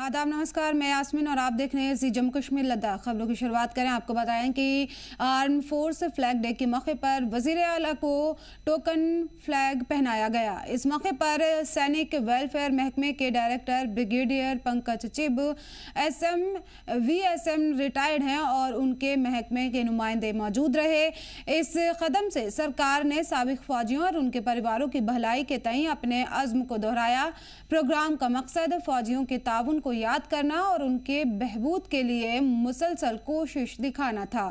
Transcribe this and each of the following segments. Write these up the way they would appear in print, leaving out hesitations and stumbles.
आदाब नमस्कार, मैं यास्मीन और आप देख रहे हैं जम्मू कश्मीर लद्दाख। खबरों की शुरुआत करें। आपको बताएं कि आर्म फोर्स फ्लैग डे के मौके पर वजीर आला को टोकन फ्लैग पहनाया गया। इस मौके पर सैनिक वेलफेयर महकमे के director brigadier Pankaj Chib VSM retired हैं और उनके महकमे के नुमाइंदे मौजूद रहे। इस कदम से सरकार ने साबिक फौजियों और उनके परिवारों की भलाई के तई अपने अज़्म को दोहराया। प्रोग्राम का मकसद फौजियों के ताउन को याद करना और उनके बहबूद के लिए मुसलसल कोशिश दिखाना था।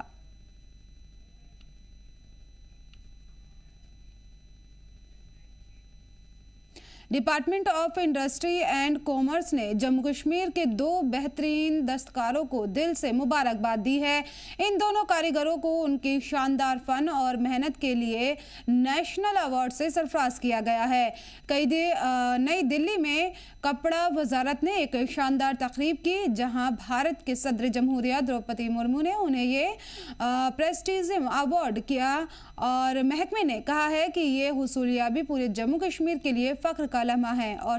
Department of industry and commerce ने जम्मू कश्मीर के 2 बेहतरीन दस्तकारों को दिल से मुबारकबाद दी है। इन दोनों कारीगरों को उनकी शानदार फन और मेहनत के लिए नेशनल अवार्ड से सरफराज किया गया है। नई दिल्ली में कपड़ा वजारत ने एक शानदार तकरीब की, जहां भारत के सदर जमहूरिया द्रौपदी मुर्मू ने उन्हें ये प्रेस्टीजियम अवार्ड किया और महकमे ने कहा है कि ये हुसूलियाबी पूरे जम्मू कश्मीर के लिए फ़ख्र का लम्हा है और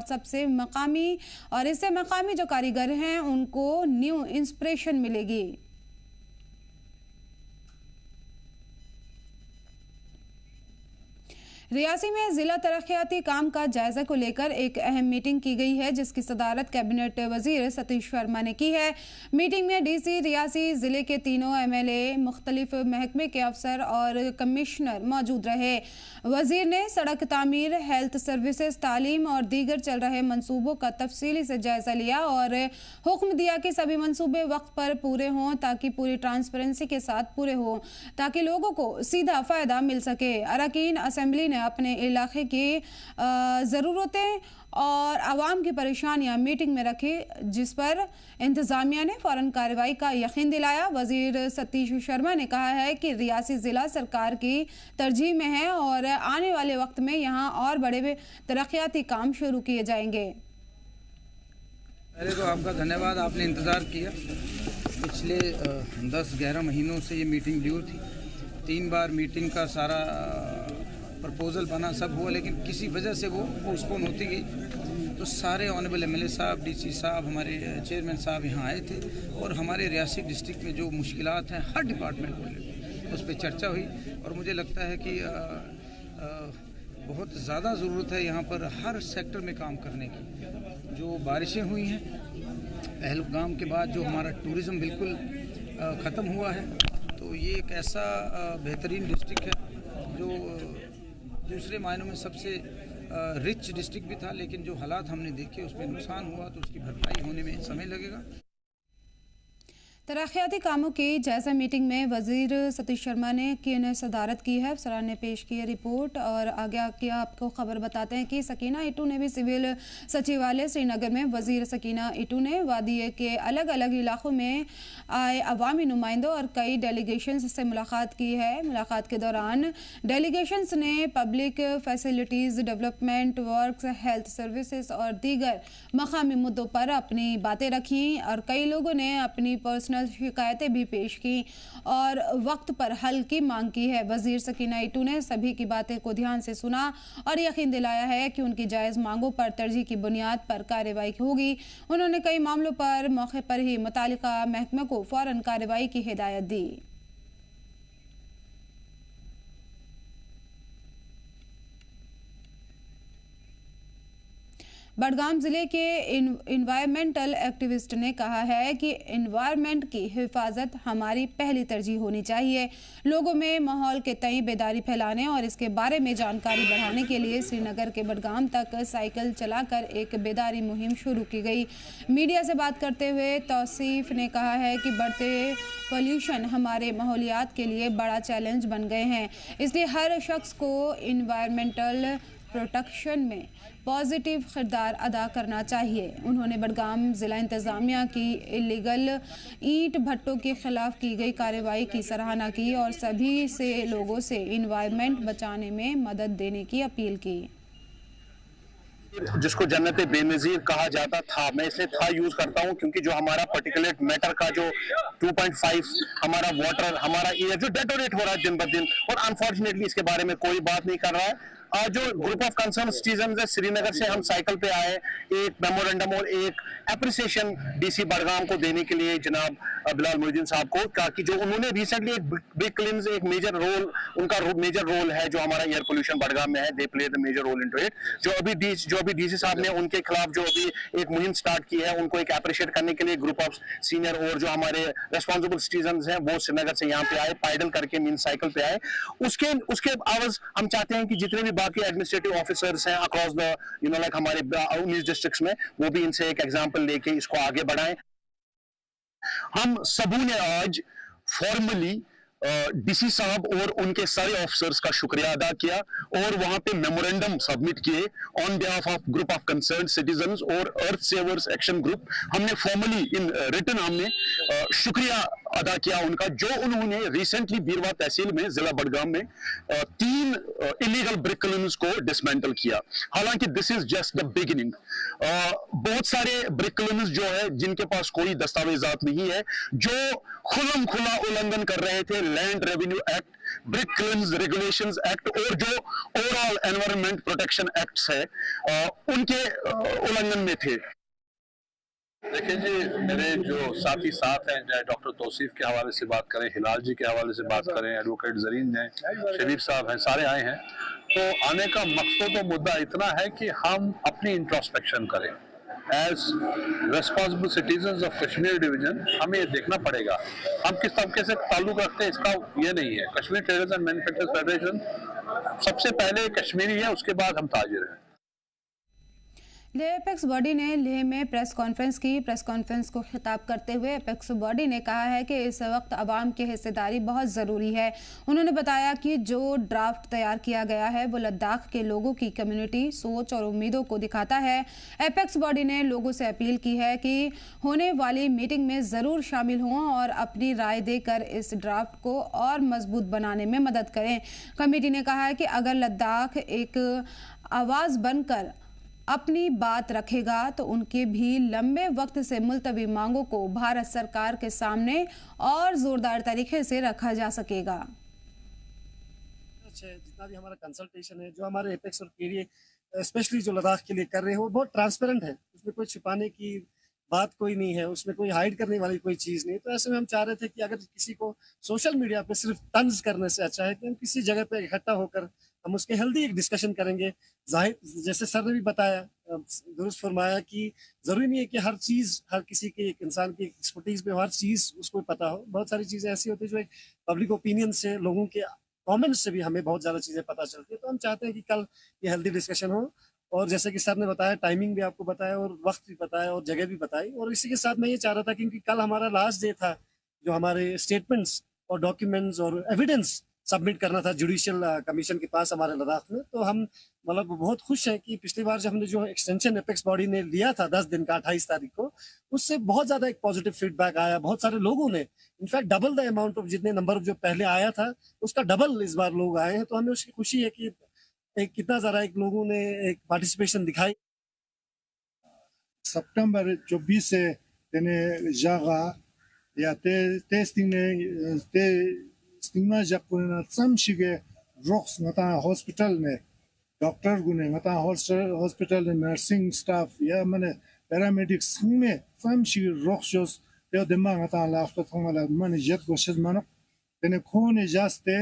इससे मकामी जो कारीगर हैं उनको न्यू इंस्पिरेशन मिलेगी। रियासी में जिला तरक्याती काम का जायजा को लेकर एक अहम मीटिंग की गई है, जिसकी सदारत कैबिनेट वजीर सतीश शर्मा ने की है। मीटिंग में डीसी रियासी, जिले के तीनों MLA, मुख्तलिफ महकमे के अफसर और कमिश्नर मौजूद रहे। वजीर ने सड़क तामीर, हेल्थ सर्विसेज, तालीम और दीगर चल रहे मंसूबों का तफसीली से जायजा लिया और हुक्म दिया कि सभी मंसूबे वक्त पर पूरे हों, ताकि पूरी ट्रांसपेरेंसी के साथ पूरे हों, ताकि लोगों को सीधा फ़ायदा मिल सके। अरकान असम्बली ने अपने इलाके की ज़रूरतें और आवाम की परेशानियां मीटिंग में रखी, जिस पर इंतज़ामिया ने फ़ौरन कार्रवाई का यकीन दिलाया। वज़ीर सतीश शर्मा ने कहा है कि रियासी ज़िला सरकार की तरजीह में है और आने वाले वक्त में यहाँ और बड़े तरक्याती काम शुरू किए जाएंगे। पहले तो आपका धन्यवाद, आपने इंतज़ार किया। पिछले 10-11 महीनों से ये मीटिंग ड्यू थी। 3 बार मीटिंग का सारा प्रपोजल बना, सब हुआ, लेकिन किसी वजह से वो पोस्टपोन होती गई। तो सारे ऑनरेबल MLA साहब, DC साहब, हमारे चेयरमैन साहब यहाँ आए थे और हमारे रियासी डिस्ट्रिक्ट में जो मुश्किलात हैं हर डिपार्टमेंट को लेकर उस पर चर्चा हुई। और मुझे लगता है कि बहुत ज़्यादा ज़रूरत है यहाँ पर हर सेक्टर में काम करने की। जो बारिशें हुई हैं पहलगाम के बाद, जो हमारा टूरिज़म बिल्कुल ख़त्म हुआ है, तो ये एक ऐसा बेहतरीन डिस्ट्रिक्ट है जो दूसरे मायनों में सबसे रिच डिस्ट्रिक्ट भी था, लेकिन जो हालात हमने देखे उसमें नुकसान हुआ, तो उसकी भरपाई होने में समय लगेगा। तरक्याती कामों की जायजा मीटिंग में वजीर सतीश शर्मा ने सदारत की है। अफसरान ने पेश की है रिपोर्ट और आगे आपको खबर बताते हैं कि सकीना इटू ने भी सिविल सचिवालय श्रीनगर में वजीर सकीना इटू ने वादी के अलग अलग इलाकों में आए अवामी नुमाइंदों और कई डेलीगेशंस से मुलाकात की है। मुलाकात के दौरान डेलीगेशंस ने public facilities development, works, health services और दीगर मकामी मुद्दों पर अपनी बातें रखी और कई लोगों ने अपनी पर्सनल शिकायतें भी पेश की और वक्त पर हल की मांग की है। वजीर सकीना इटू ने सभी की बातें को ध्यान से सुना और यकीन दिलाया है कि उनकी जायज़ मांगों पर तरजीह की बुनियाद पर कार्रवाई होगी। उन्होंने कई मामलों पर मौके पर ही मुतालिका महकमे को फौरन कार्रवाई की हिदायत दी। बडगाम जिले के इन्वायरमेंटल एक्टिविस्ट ने कहा है कि इन्वायरमेंट की हिफाजत हमारी पहली तरजीह होनी चाहिए। लोगों में माहौल के तई बेदारी फैलाने और इसके बारे में जानकारी बढ़ाने के लिए श्रीनगर के बडगाम तक साइकिल चलाकर एक बेदारी मुहिम शुरू की गई। मीडिया से बात करते हुए तौसीफ ने कहा है कि बढ़ते पोल्यूशन हमारे माहौलियात के लिए बड़ा चैलेंज बन गए हैं, इसलिए हर शख्स को इन्वायरमेंटल प्रोटेक्शन में पॉजिटिव किरदार अदा करना चाहिए। उन्होंने बडगाम ज़िला इंतज़ामिया की इलीगल ईंट भट्टों के खिलाफ की गई कार्रवाई की सराहना की और सभी से लोगों से इन्वायरमेंट बचाने में मदद देने की अपील की। जिसको जन्नत बेनज़ीर कहा जाता था, मैं इसे था यूज करता हूँ क्योंकि जो हमारा पार्टिकुलेट मैटर का जो 2.5 हमारा वाटर, हमारा एयर जो डेटोरेट हो रहा है दिन ब दिन, और अनफॉर्चुनेटली इसके बारे में कोई बात नहीं कर रहा है। जो ग्रुप ऑफ कंसर्न सिटीजन है श्रीनगर से, हम साइकिल पे आए एक मेमोरेंडम और एक एप्रिसिएशन डीसी बडगाम को देने के लिए जनाब बिलाल मोइनुद्दीन साहब को, ताकि जो उन्होंने रिसेंटली एक बिग क्लींस, एक मेजर रोल, उनका मेजर रोल है जो हमारा एयर पोल्यूशन बडगाम में है, they play the major role into it. जो अभी डीसी साहब ने उनके खिलाफ जो अभी एक मुहिम स्टार्ट की है, उनको एक अप्रिशिएट करने के लिए ग्रुप ऑफ सीनियर और जो हमारे रेस्पॉन्सिबल सिटीजन हैं वो श्रीनगर से यहाँ पे आए, पैदल करके मीन साइकिल पे आए। उसके आवाज हम चाहते हैं कि जितने भी बाकी एडमिनिस्ट्रेटिव ऑफिसर्स हैं अक्रॉस द लाइक हमारे 19 डिस्ट्रिक्ट्स में, वो भी इनसे एक एग्जांपल लेके इसको आगे बढ़ाएं। हम सबों ने आज फॉर्मली डीसी साहब और उनके सारे ऑफिसर्स का शुक्रिया अदा किया और वहां पे मेमोरेंडम सबमिट किए on behalf of group of concern citizens और अर्थ सेवर्स एक्शन ग्रुप। हमने फॉर्मली इन रिटन हमने शुक्रिया अदा किया उनका, जो उन्होंने रिसेंटली बीरवा तहसील में जिला बडगाम में 3 इलीगल ब्रिक क्लिनिक्स को डिसमेंटल किया। हालांकि this is just the beginning. बहुत सारे ब्रिक क्लिनिक्स जो है जिनके पास कोई दस्तावेजात नहीं है, जो खुलम खुला उल्लंघन कर रहे थे land revenue act, brick clinics regulations act और जो ओवरऑल एनवायरनमेंट प्रोटेक्शन एक्ट्स है उनके उल्लंघन में थे। देखिए जी, मेरे जो साथी साथ हैं, चाहे डॉक्टर तौसीफ के हवाले से बात करें, हिलाल जी के हवाले से बात करें, एडवोकेट जरीन हैं, शरीफ साहब हैं, सारे आए हैं। तो आने का मकसद और मुद्दा इतना है कि हम अपनी इंट्रोस्पेक्शन करें as responsible citizens of Kashmir division. हमें ये देखना पड़ेगा हम किस तरीके से ताल्लुक रखते हैं, इसका ये नहीं है। Kashmir traders and manufacturers federation सबसे पहले कश्मीरी है, उसके बाद हम ताजिर हैं। लेह एपेक्स बॉडी ने लेह में प्रेस कॉन्फ्रेंस की। प्रेस कॉन्फ्रेंस को खिताब करते हुए एपेक्स बॉडी ने कहा है कि इस वक्त आवाम की हिस्सेदारी बहुत ज़रूरी है। उन्होंने बताया कि जो ड्राफ्ट तैयार किया गया है वो लद्दाख के लोगों की कम्युनिटी सोच और उम्मीदों को दिखाता है। एपेक्स बॉडी ने लोगों से अपील की है कि होने वाली मीटिंग में ज़रूर शामिल हों और अपनी राय देकर इस ड्राफ्ट को और मजबूत बनाने में मदद करें। कमेटी ने कहा है कि अगर लद्दाख एक आवाज़ बनकर अपनी बात रखेगा तो उनके भी लंबे वक्त से मुलतवी मांगों को भारत सरकार के सामने और जोरदार तरीके से रखा जा सकेगा। जितना भी हमारा कंसल्टेशन है, जो हमारे एपेक्स और केडीए स्पेशली जो लद्दाख के लिए कर रहे हैं, वो बहुत ट्रांसपेरेंट है। उसमें कोई छिपाने की बात कोई नहीं है, उसमें कोई हाइड करने वाली कोई चीज़ नहीं। तो ऐसे में हम चाह रहे थे कि अगर किसी को सोशल मीडिया पे सिर्फ तंज करने से अच्छा है कि हम किसी जगह पे इकट्ठा होकर हम उसके हेल्दी एक डिस्कशन करेंगे। जाहिर जैसे सर ने भी बताया, दुरुस्त फरमाया कि ज़रूरी नहीं है कि हर चीज़ हर किसी के एक इंसान की एक्सपर्टीज़ पे हर चीज़ उसको पता हो। बहुत सारी चीज़ें ऐसी होती है जो एक पब्लिक ओपिनियन से, लोगों के कमेंट्स से भी हमें बहुत ज़्यादा चीज़ें पता चलती है। तो हम चाहते हैं कि कल ये हेल्दी डिस्कशन हो और जैसे कि सर ने बताया, टाइमिंग भी आपको बताया और वक्त भी बताया और जगह भी बताई। और इसी के साथ मैं ये चाह रहा था क्योंकि कल हमारा लास्ट डे था जो हमारे स्टेटमेंट्स और डॉक्यूमेंट्स और एविडेंस सबमिट करना था जुडिशियल कमीशन के पास हमारे लद्दाख में। तो हम मतलब बहुत खुश हैं कि पिछली बार जब हमने जो एक्सटेंशन एपेक्स बॉडी ने लिया था 10 दिन का 28 तारीख को, उससे बहुत ज़्यादा एक पॉजिटिव फीडबैक आया। बहुत सारे लोगों ने in fact double the amount of जितने नंबर जो पहले आया था उसका डबल इस बार लोग आए हैं। तो हमें उसकी खुशी है कि एक कितना ज़्यादा एक लोगों ने एक पार्टिसिपेशन दिखाई। सितंबर 24 से तेने जागा या टेस्टिंग ने स्टिमा जकुना समशिगे रॉक्स ngata हॉस्पिटल ने डॉक्टर गुने ngata हॉस्पिटल ने नर्सिंग स्टाफ या माने पैरामेडिक्स में समशिगे रॉक्स जोस ते दमा ngata लाफ्ट थोंगला माने जत गोशज मानो तेने खोने जास्ते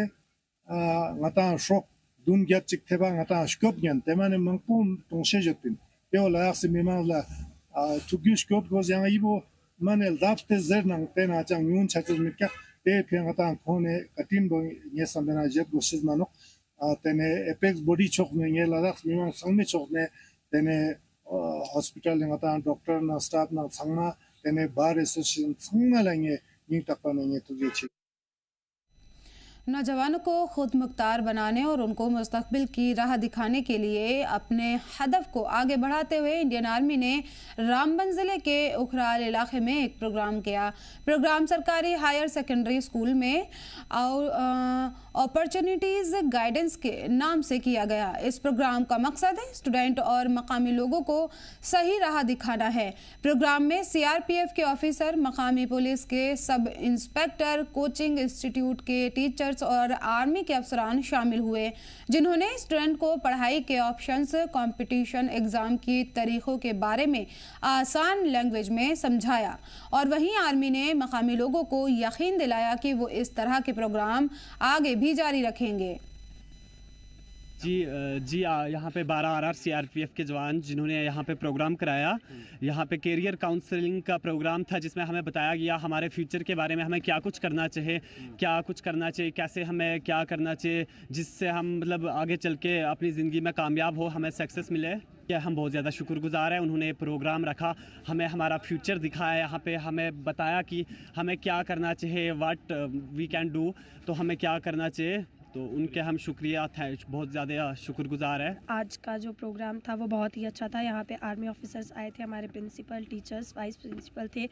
ngata शॉक दून गया चिकथेबा ngata स्कोप ज्ञान ते माने मंगपुम तोंशे जतिन ते ओला से मेमाला तुगु स्कोप गोज yang ibo माने लाफ्ट जरनंग तेना चांग यून छाचज में क्या ते फिंगता खोने कटिन बो ये संदना जब गोशिज मानो तेने एपेक्स बॉडी चोक ने ये लद्दाख में संग चोक ने तेने हॉस्पिटल ngata डॉक्टर ना स्टाफ ना संगना तेने बार एसोसिएशन संगना लेंगे नी तक नहीं तो ये नौजवानों को खुद मुख्तार बनाने और उनको मुस्तकबिल की राह दिखाने के लिए अपने हदफ को आगे बढ़ाते हुए इंडियन आर्मी ने रामबन ज़िले के उखराल इलाके में एक प्रोग्राम किया। प्रोग्राम सरकारी हायर सेकेंडरी स्कूल में अपॉर्चुनिटीज गाइडेंस के नाम से किया गया। इस प्रोग्राम का मकसद है स्टूडेंट और मकामी लोगों को सही राह दिखाना है। प्रोग्राम में सीआरपीएफ के ऑफिसर, मकामी पुलिस के सब इंस्पेक्टर, कोचिंग इंस्टीट्यूट के टीचर्स और आर्मी के अफसरान शामिल हुए, जिन्होंने स्टूडेंट को पढ़ाई के ऑप्शंस, कंपटीशन एग्जाम की तरीकों के बारे में आसान लैंग्वेज में समझाया। और वहीं आर्मी ने मकामी लोगों को यकीन दिलाया कि वो इस तरह के प्रोग्राम आगे भी जारी रखेंगे। जी यहाँ पे 12 RR CRPF के जवान जिन्होंने यहाँ पे प्रोग्राम कराया। यहाँ पे कैरियर काउंसलिंग का प्रोग्राम था, जिसमें हमें बताया गया हमारे फ्यूचर के बारे में, हमें क्या कुछ करना चाहिए, कैसे हमें क्या करना चाहिए, जिससे हम मतलब आगे चल के अपनी ज़िंदगी में कामयाब हो, हमें सक्सेस मिले। क्या हम बहुत ज़्यादा शुक्रगुजार हैं। उन्होंने प्रोग्राम रखा, हमें हमारा फ्यूचर दिखाया, यहाँ पे हमें बताया कि हमें क्या करना चाहिए, व्हाट वी कैन डू, तो हमें क्या करना चाहिए। तो उनके हम शुक्रिया बहुत ज़्यादा शुक्रगुजार है। आज का जो प्रोग्राम था वो बहुत ही अच्छा था। यहाँ पे आर्मी ऑफिसर्स आए थे, हमारे प्रिंसिपल, टीचर्स, वाइस प्रिंसिपल थे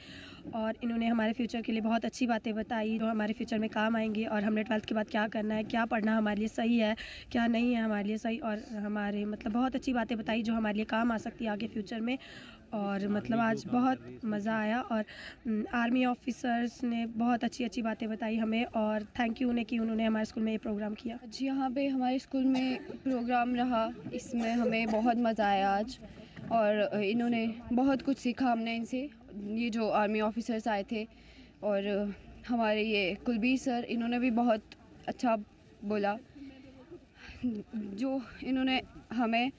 और इन्होंने हमारे फ्यूचर के लिए बहुत अच्छी बातें बताई जो हमारे फ्यूचर में काम आएंगी। और हमने 12th के बाद क्या करना है, क्या पढ़ना हमारे लिए सही है, क्या नहीं है हमारे लिए सही, और हमारे मतलब बहुत अच्छी बातें बताई जो हमारे लिए काम आ सकती है आगे फ्यूचर में। और मतलब आज बहुत मज़ा आया और आर्मी ऑफिसर्स ने बहुत अच्छी बातें बताई हमें, और थैंक यू उन्हें कि उन्होंने हमारे स्कूल में ये प्रोग्राम किया। जी, यहाँ पे हमारे स्कूल में प्रोग्राम रहा, इसमें हमें बहुत मज़ा आया आज, और इन्होंने बहुत कुछ सीखा हमने इनसे। ये जो आर्मी ऑफिसर्स आए थे और हमारे ये कुलबीर सर, इन्होंने भी बहुत अच्छा बोला, जो इन्होंने हमें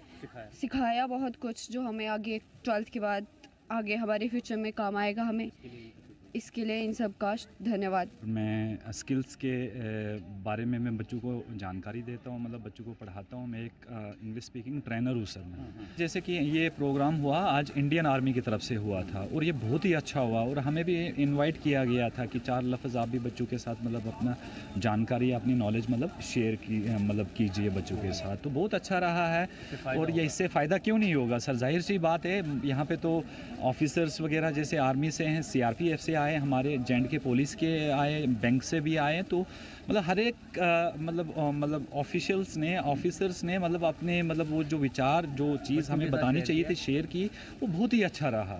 सिखाया बहुत कुछ जो हमें आगे 12th के बाद आगे हमारे फ्यूचर में काम आएगा हमें। इसके लिए इन सब का धन्यवाद। मैं स्किल्स के बारे में मैं बच्चों को जानकारी देता हूँ, मतलब बच्चों को पढ़ाता हूँ। मैं एक इंग्लिश स्पीकिंग ट्रेनर हूँ सर मैं। जैसे कि ये प्रोग्राम हुआ आज इंडियन आर्मी की तरफ से हुआ था और ये बहुत ही अच्छा हुआ, और हमें भी इनवाइट किया गया था कि 4 लफ्ज़ आप भी बच्चों के साथ मतलब अपना जानकारी, अपनी नॉलेज मतलब शेयर कीजिए बच्चों के साथ। तो बहुत अच्छा रहा है, और ये इससे फ़ायदा क्यों नहीं होगा सर, जाहिर सी बात है। यहाँ पे तो ऑफिसर्स वगैरह जैसे आर्मी से हैं, CRPF से आए, हमारे J&K पुलिस के आए, बैंक से भी आए, तो मतलब हर एक मतलब ऑफिसर्स ने मतलब अपने मतलब वो जो विचार, जो चीज़ हमें बतानी चाहिए थी शेयर की, वो बहुत ही अच्छा रहा।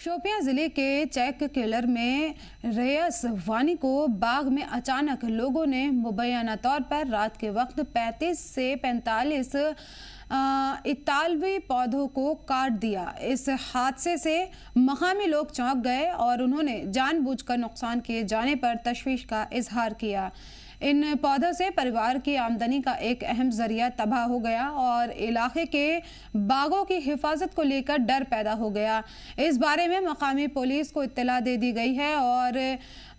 शोपियां जिले के चेक किलर में रेयस वानी को बाग में अचानक लोगों ने मुबैना तौर पर रात के वक्त 35 से 45 इतालवी पौधों को काट दिया। इस हादसे से मकामी लोग चौंक गए और उन्होंने जानबूझकर नुकसान किए जाने पर तशवीश का इजहार किया। इन पौधों से परिवार की आमदनी का एक अहम जरिया तबाह हो गया और इलाके के बागों की हिफाजत को लेकर डर पैदा हो गया। इस बारे में मकामी पुलिस को इत्तला दे दी गई है और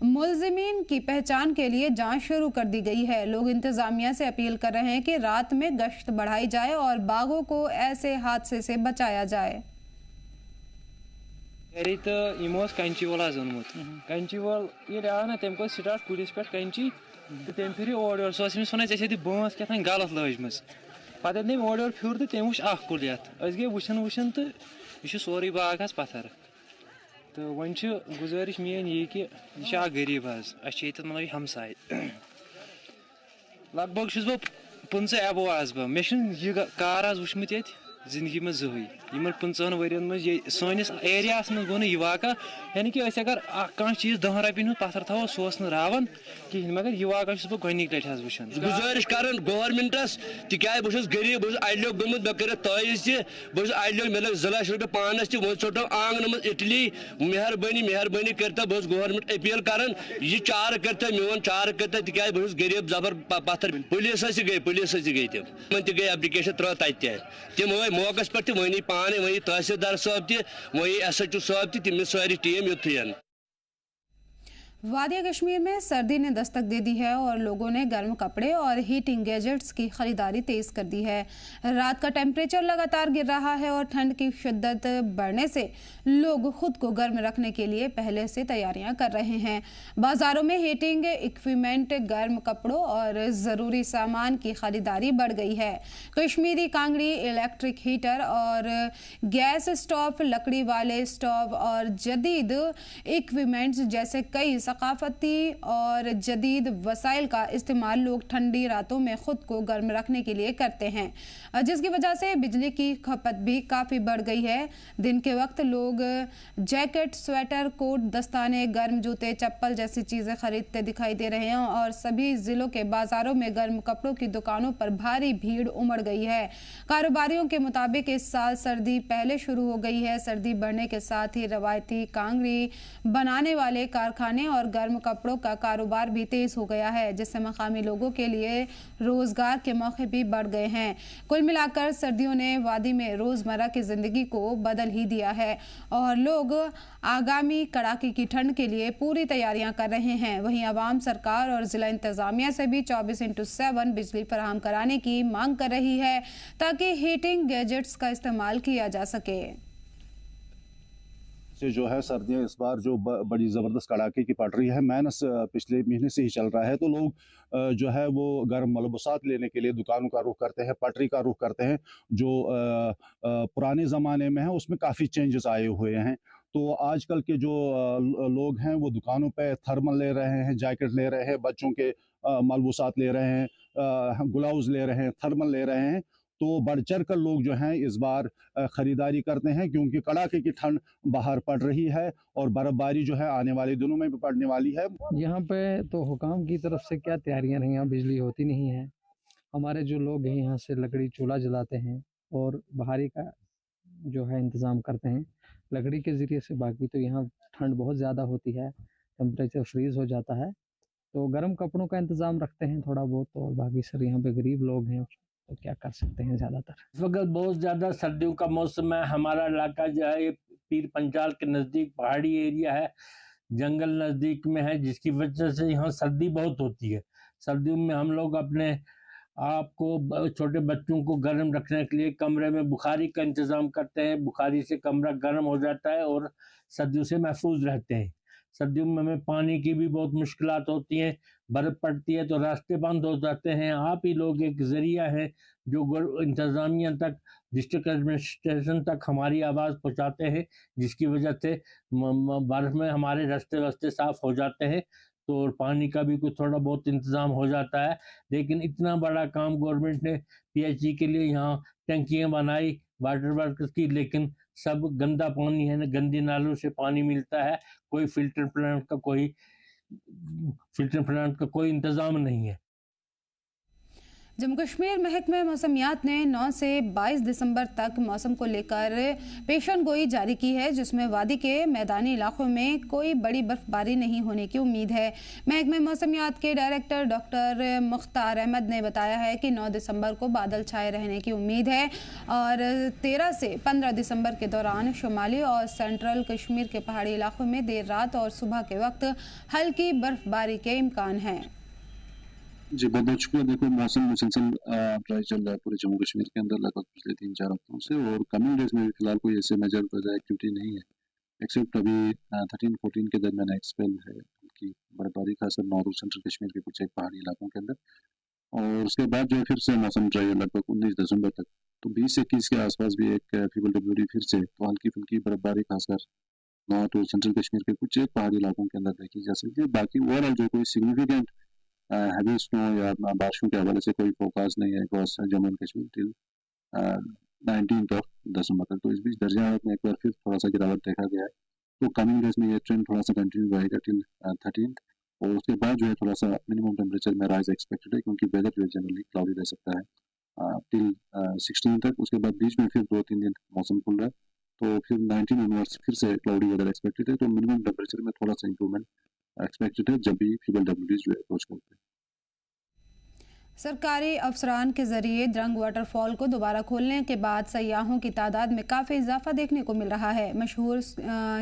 मुलजिमीन की पहचान के लिए जांच शुरू कर दी गई है। लोग इंतजामिया से अपील कर रहे हैं कि रात में गश्त बढ़ाई जाए और बागों को ऐसे हादसे से बचाया जाए। कंची वोल कंची वोल ये ना तम को स्टार्ट कुलिस पे कंची तो तम फिर ओर ओर सो वन ऐसे बांस क्या गलत लजम पे तम ओर ओर फिर तो तम वो कुल ये गई वुन तो यह सोरे बाग पत्थर तो वन गुजारिश मेन ये कि यह गरीब ये मतलब हमसाय लग भग बह 15 एबो आज बह मे कार आज वुचमत ये जिंदगी में जहन 15 वरियन में सैनिस एरिया में गो यह वाक़ा, यानी कि अगर कह चीज़ 10 रपन हूँ पत्थर थो सो रावन कहें, मगर यह वाक़ा बह गोनिक लट वुचान। गुजारिश कर गवर्नमेंटस तिकाय बहुत गरीब, बहुत अलियो गुत मे कर तज तह अलियो मे लग 2 लाख रुपये पानस वो चोटो आंगन में इटली। मेहरबानी करता बहुत गवर्नमेंट अपील कर यह चार करता मोन चार करता तिकाय बहुत गरीब जबर पत्थर। पुलिस गई तम गई एप्लिकेशन त्रा तम मौकस पे वनी पाने वही तहसीलदार साहब वही SHO साहब तम सारी टीम युन। वादिया कश्मीर में सर्दी ने दस्तक दे दी है और लोगों ने गर्म कपड़े और हीटिंग गैजेट्स की खरीदारी तेज कर दी है। रात का टेम्परेचर लगातार गिर रहा है और ठंड की शिद्दत बढ़ने से लोग खुद को गर्म रखने के लिए पहले से तैयारियां कर रहे हैं। बाजारों में हीटिंग इक्विपमेंट, गर्म कपड़ों और ज़रूरी सामान की खरीदारी बढ़ गई है। कश्मीरी कांगड़ी, इलेक्ट्रिक हीटर और गैस स्टोव, लकड़ी वाले स्टोव और जदीद इक्विपमेंट्स जैसे कई सकाफती और जदीद वसाइल का इस्तेमाल लोग ठंडी रातों में खुद को गर्म रखने के लिए करते हैं, जिसकी वजह से बिजली की खपत भी काफ़ी बढ़ गई है। दिन के वक्त लोग जैकेट, स्वेटर, कोट, दस्ताने, गर्म जूते, चप्पल जैसी चीज़ें खरीदते दिखाई दे रहे हैं और सभी ज़िलों के बाज़ारों में गर्म कपड़ों की दुकानों पर भारी भीड़ उमड़ गई है। कारोबारियों के मुताबिक इस साल सर्दी पहले शुरू हो गई है। सर्दी बढ़ने के साथ ही रवायती कांगड़ी बनाने वाले कारखाने और गर्म कपड़ों का कारोबार भी तेज हो गया है, जिससे मकामी लोगों के लिए रोजगार के मौके भी बढ़ गए हैं। कुल मिलाकर सर्दियों ने वादी में रोजमर्रा की जिंदगी को बदल ही दिया है और लोग आगामी कड़ाके की ठंड के लिए पूरी तैयारियां कर रहे हैं। वहीं आवाम, सरकार और जिला इंतजामिया से भी 24/7 बिजली फराहम कराने की मांग कर रही है ताकि हीटिंग गैजेट्स का इस्तेमाल किया जा सके। से जो है सर्दियाँ इस बार जो बड़ी ज़बरदस्त कड़ाके की पड़ रही है, माइनस पिछले महीने से ही चल रहा है, तो लोग जो है वो गर्म मलबूसात लेने के लिए दुकानों का रुख करते हैं, पटरी का रुख करते हैं। जो पुराने ज़माने में है उसमें काफ़ी चेंजेस आए हुए हैं। तो आजकल के जो लोग हैं वो दुकानों पे थर्मल ले रहे हैं, जैकेट ले रहे हैं, बच्चों के मलबूसात ले रहे हैं, ग्लव्स ले रहे हैं, थर्मल ले रहे हैं। तो बढ़ चढ़ कर लोग जो हैं इस बार ख़रीदारी करते हैं, क्योंकि कड़ाके की ठंड बाहर पड़ रही है और बर्फ़बारी जो है आने वाले दिनों में भी पड़ने वाली है। यहाँ पे तो हुकाम की तरफ से क्या तैयारियाँ रही, यहाँ बिजली होती नहीं है। हमारे जो लोग हैं यहाँ से लकड़ी चूल्हा जलाते हैं और बहारी का जो है इंतज़ाम करते हैं लकड़ी के ज़रिए से। बाकी तो यहाँ ठंड बहुत ज़्यादा होती है, टेम्परेचर फ्रीज़ हो जाता है, तो गर्म कपड़ों का इंतज़ाम रखते हैं थोड़ा बहुत। और बाकी सर यहाँ पे गरीब लोग हैं तो क्या कर सकते हैं। ज़्यादातर इस वक्त बहुत ज़्यादा सर्दियों का मौसम है। हमारा इलाका जो है ये पीर पंजाल के नज़दीक पहाड़ी एरिया है, जंगल नज़दीक में है, जिसकी वजह से यहाँ सर्दी बहुत होती है। सर्दियों में हम लोग अपने आपको, छोटे बच्चों को गर्म रखने के लिए कमरे में बुखारी का इंतज़ाम करते हैं। बुखारी से कमरा गर्म हो जाता है और सर्दियों से महफूज रहते हैं। सर्दियों में हमें पानी की भी बहुत मुश्किलात होती हैं, बर्फ़ पड़ती है तो रास्ते बंद हो जाते हैं। आप ही लोग एक ज़रिया है जो इंतज़ामिया तक, डिस्ट्रिक्ट एडमिनिस्ट्रेशन तक हमारी आवाज़ पहुंचाते हैं, जिसकी वजह से बर्फ़ में हमारे रास्ते साफ़ हो जाते हैं। तो पानी का भी कुछ थोड़ा बहुत इंतज़ाम हो जाता है। लेकिन इतना बड़ा काम गवर्नमेंट ने PHE के लिए यहाँ टंकियाँ बनाई वाटर वर्कर्स की, लेकिन सब गंदा पानी है, गंदी नालों से पानी मिलता है। कोई फिल्टर प्लांट का कोई इंतज़ाम नहीं है। जम्मू कश्मीर महकमे मौसमियात ने 9 से 22 दिसंबर तक मौसम को लेकर पेशन गोई जारी की है, जिसमें वादी के मैदानी इलाकों में कोई बड़ी बर्फबारी नहीं होने की उम्मीद है। महकमे मौसमियात के डायरेक्टर डॉक्टर मुख्तार अहमद ने बताया है कि 9 दिसंबर को बादल छाए रहने की उम्मीद है और 13 से 15 दिसंबर के दौरान शुमाली और सेंट्रल कश्मीर के पहाड़ी इलाकों में देर रात और सुबह के वक्त हल्की बर्फबारी के इम्कान हैं। जी बहुत बहुत शुक्रिया। देखो मौसम मुसलसल ड्राई चल रहा है पूरे जम्मू कश्मीर के अंदर लगभग पिछले 3-4 हफ्तों से, और कमिंग डेज में भी फिलहाल कोई ऐसे मेजर एक्टिविटी नहीं है, एक्सेप्ट अभी 13-14 के दरमियान एक स्पेल है कि बर्फबारी खासकर नॉर्थ और सेंट्रल कश्मीर के कुछ एक पहाड़ी इलाकों के अंदर, और उसके बाद जो है फिर से मौसम ड्राई है लगभग 19 दिसंबर तक। तो 20 से 21 के आसपास भी एक फीबल डब्ल्यूडी फिर से तो हल्की फुल्की बर्फबारी खासकर नॉर्थ और सेंट्रल कश्मीर के कुछ एक पहाड़ी इलाकों के अंदर देखी जा सकती है। बाकी ओवरऑल जो कोई सिग्निफिकेंट हैवी स्नो या बारिशों के हवाले से कोई फोकास नहीं है across Jammu and Kashmir till 19 दिसंबर तक। तो इस बीच दर्जा हरारत में एक बार फिर थोड़ा सा गिरावट देखा गया है। तो कमिंग डेज में ये ट्रेंड थोड़ा सा कंटिन्यू रहेगा टिल 13, और उसके बाद जो है थोड़ा सा मिनिमम टेम्परेचर में राइज एक्सपेक्टेड है, क्योंकि वेदर जो है जनरली क्लाउडी रह सकता है टिल 16 तक। उसके बाद बीच में फिर 2-3 दिन मौसम खुल रहा है, तो फिर 19 ऑनवर्ड्स फिर से क्लाउडी वेदर एक्सपेक्टेड है। तो मिनिमम टेम्परेचर में थोड़ा सा इंप्रूवमेंट एक्सपेक्टेड है जब भी फीबल डब्ल्यूडीज जो है अप्रोच करते हैं। सरकारी अफसरान के जरिए द्रंग वाटरफॉल को दोबारा खोलने के बाद सयाहों की तादाद में काफ़ी इजाफा देखने को मिल रहा है। मशहूर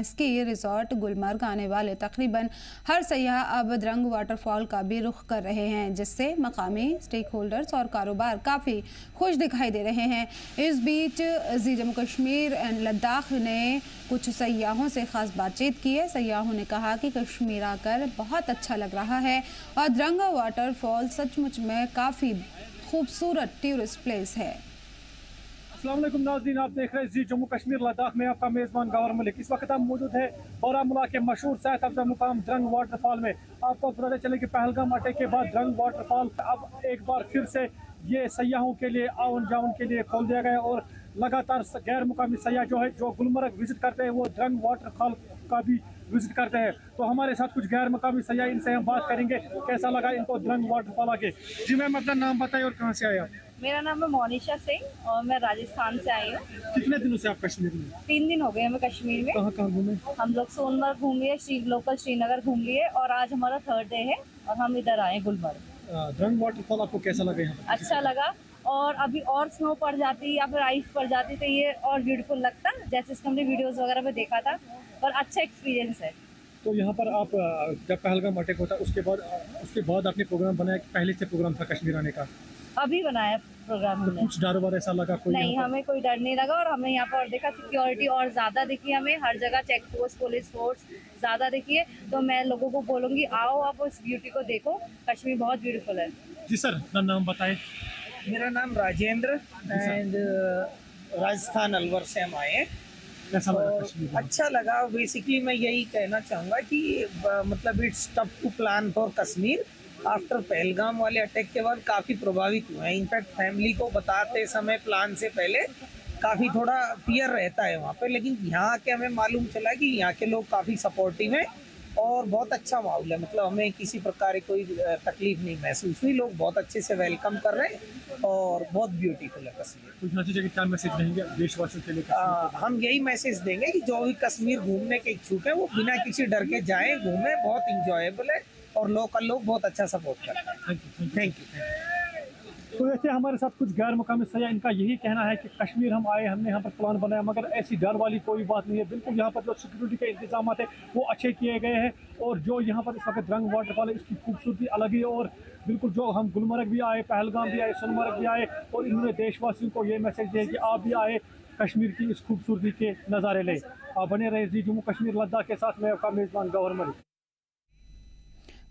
स्की रिजॉर्ट गुलमर्ग आने वाले तकरीबन हर सयाह अब द्रंग वाटरफॉल का भी रुख कर रहे हैं, जिससे मकामी स्टेक होल्डर्स और कारोबार काफ़ी खुश दिखाई दे रहे हैं। इस बीच जम्मू कश्मीर एंड लद्दाख ने कुछ सयाहों से ख़ास बातचीत की है। सयाहों ने कहा कि कश्मीर आकर बहुत अच्छा लग रहा है और द्रंग वाटरफॉल सचमुच में काफ़ी खूबसूरत टूरिस्ट प्लेस है। अस्सलाम वालेकुम नाज़रीन, आप देख रहे हैं जी जम्मू कश्मीर लद्दाख में आपका मेज़बान गौहर मलिक। इस वक्त हम मौजूद है बारामूला के मशहूर सेहत अफजा मुकाम ड्रंग वाटरफॉल में। आपको पता चले कि पहलगाम अटैक के बाद ड्रंग वाटरफॉल अब एक बार फिर से ये सयाहों के लिए आवन जावन के लिए खोल दिया गया और लगातार गैर मुकामी सयाह जो है जो गुलमर्ग विजिट करते हैं वो ड्रंग वाटरफॉल का भी विजिट करते हैं। तो हमारे साथ कुछ गैर मुकामी सयाह, इनसे हम बात करेंगे कैसा लगा इनको ड्रंग वाटरफॉल आके। जी मैम, अपना नाम बताइए और कहाँ से आए आप? मेरा नाम है मोनिशा सिंह और मैं राजस्थान से आई हूँ। कितने दिनों से आप कश्मीर में? 3 दिन हो गए हमें कश्मीर में। कहाँ कहाँ घूमे? हम लोग सोनमर्ग घूम लिए, लोकल श्रीनगर घूम लिए और आज हमारा 3rd डे है और हम इधर आए गुलमर्ग। ड्रंग वाटरफॉल आपको कैसा लगा यहाँ? अच्छा लगा, और अभी और स्नो पड़ जाती या फिर आइस पड़ जाती तो ये और ब्यूटीफुल लगता, जैसे इसको हमने वीडियोस वगैरह में देखा था। पर अच्छा एक्सपीरियंस है। तो यहाँ पर आप जब पहलगाम अटैक होता उसके बाद आपने प्रोग्राम बनाया कि पहले से प्रोग्राम था कश्मीर आने का? अभी बनाया प्रोग्राम। तो कुछ डर वर ऐसा लगा कोई? नहीं, हमें कोई डर नहीं लगा और हमें यहाँ पर देखा सिक्योरिटी और ज़्यादा दिखी, हमें हर जगह चेक पोस्ट, पुलिस फोर्स ज़्यादा दिखी है। तो मैं लोगों को बोलूँगी आओ आप उस ब्यूटी को देखो, कश्मीर बहुत ब्यूटीफुल है। जी सर, अपना नाम बताएं। मेरा नाम राजेंद्र एंड राजस्थान अलवर से हम आए हैं। कैसा लगा? अच्छा लगा। बेसिकली मैं यही कहना चाहूँगा कि मतलब it's tough to plan for Kashmir. After Pahalgam वाले अटैक के बाद काफ़ी प्रभावित हुए हैं। इनफैक्ट फैमिली को बताते समय प्लान से पहले काफ़ी थोड़ा फियर रहता है वहाँ पे, लेकिन यहाँ आके हमें मालूम चला कि यहाँ के लोग काफ़ी सपोर्टिव हैं और बहुत अच्छा माहौल है। मतलब हमें किसी प्रकार की कोई तकलीफ नहीं महसूस हुई। लोग बहुत अच्छे से वेलकम कर रहे हैं और बहुत ब्यूटीफुल है कश्मीर। कुछ नतीजे के क्या मैसेज रहेंगे देशवासियों के लिए? हम यही मैसेज देंगे कि जो भी कश्मीर घूमने के इच्छुक है वो बिना किसी डर के जाएं, घूमें, बहुत इंजॉयबल है और लोकल लोग बहुत अच्छा सपोर्ट करते हैं। Thank you. तो वैसे हमारे साथ कुछ गैर मुकामी सयाह, इनका यही कहना है कि कश्मीर हम आए, हमने यहाँ पर प्लान बनाया, मगर ऐसी डर वाली कोई बात नहीं है। बिल्कुल यहाँ पर जो सिक्योरिटी के इंतजाम है वो अच्छे किए गए हैं और जो यहाँ पर इस वक्त ड्रंग वाटरफॉल है इसकी खूबसूरती अलग ही। और बिल्कुल जो हम गुलमर्ग भी आए, पहलगाम भी आए, सोनमर्ग भी आए और इन्होंने देशवासियों को ये मैसेज दिया कि आप भी आए, कश्मीर की इस खूबसूरती के नज़ारे लें। आप बने रहे जी जम्मू कश्मीर लद्दाख के साथ में आपका मेज़बान गौहर मलिक।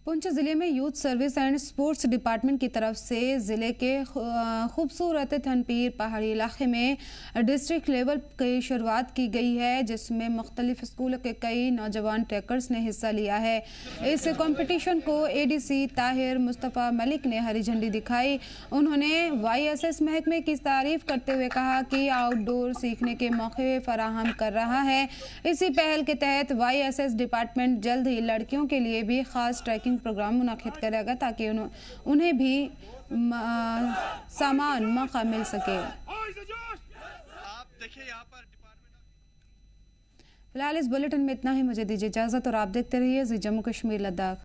पुंछ ज़िले में youth service and sports department की तरफ से ज़िले के खूबसूरत थनपीर पहाड़ी इलाके में डिस्ट्रिक्ट लेवल की शुरुआत की गई है, जिसमें मुख्तलिफ स्कूलों के कई नौजवान ट्रैकर्स ने हिस्सा लिया है। इस कंपटीशन को ADC ताहिर मुस्तफ़ा मलिक ने हरी झंडी दिखाई। उन्होंने YSS महकमे की तारीफ करते हुए कहा कि आउटडोर सीखने के मौके फराहम कर रहा है। इसी पहल के तहत YSS डिपार्टमेंट जल्द ही लड़कियों के लिए भी ख़ास ट्रैकिंग प्रोग्राम मुनाकिद करेगा ताकि उन्हें भी समान मौका मिल सके। फिलहाल इस बुलेटिन में इतना ही। मुझे दीजिए इजाज़त और आप देखते रहिए जी जम्मू कश्मीर लद्दाख।